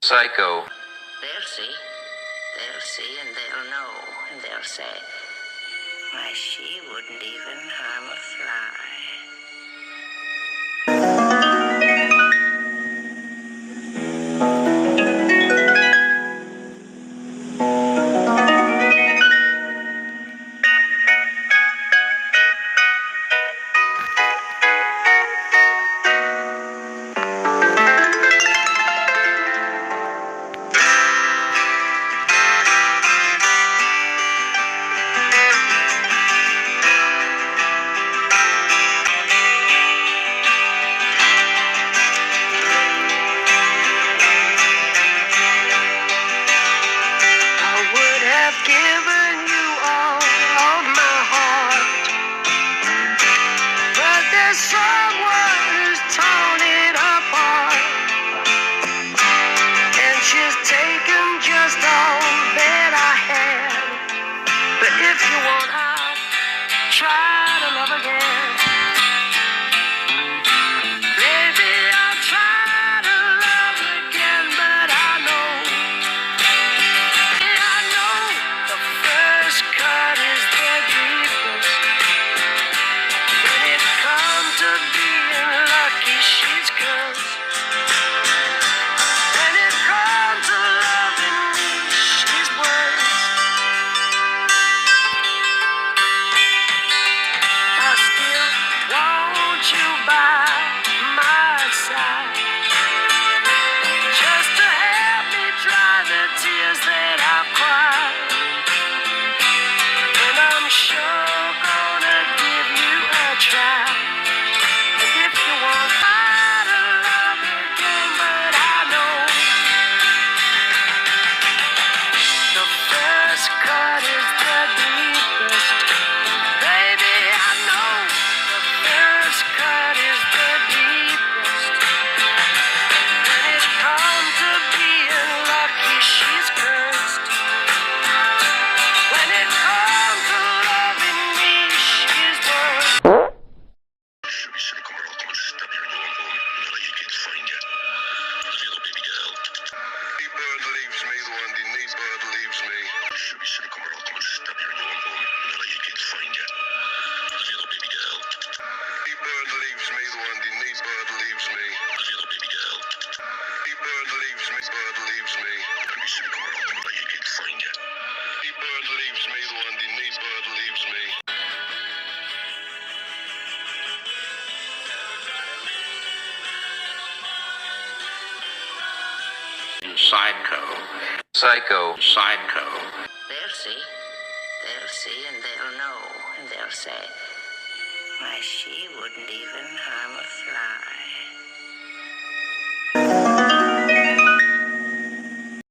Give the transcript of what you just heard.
Psycho. They'll see and they'll know and they'll say, why, she wouldn't even harm a fly. Given you all of my heart, but there's someone who's torn it apart, and she's taken just all that I had. But if you want, I'll try to love again. Baby, I'll try to love again, but I know the first cut is the deepest. When it comes to being lucky, she's cursed. When it comes to loving me, she's worse. I still want you by my side, just to help me dry the tears that I've cried. And I'm sure gonna give you a try. And if you want, try to love again, but I know the first cut is the deepest. Baby, I know the first cut is the deepest. When it comes to being lucky, she's cursed. When it comes to loving me, she's worse. Should come around and stab you in your own home. Now that you can find you. Love you, little baby girl. Any bird leaves me, the one any bird leaves me. Should come around and stab you in your own home. Now that you can find you. Love you, little baby girl. Any bird leaves me, the one any bird leaves me. Love you, little baby girl. Any bird leaves me, bird leaves me. Should come around and that you can find you. Any bird leaves me, the one any bird leaves me. Psycho. Psycho. Psycho. They'll see and they'll know and they'll say, why, she wouldn't even harm a fly.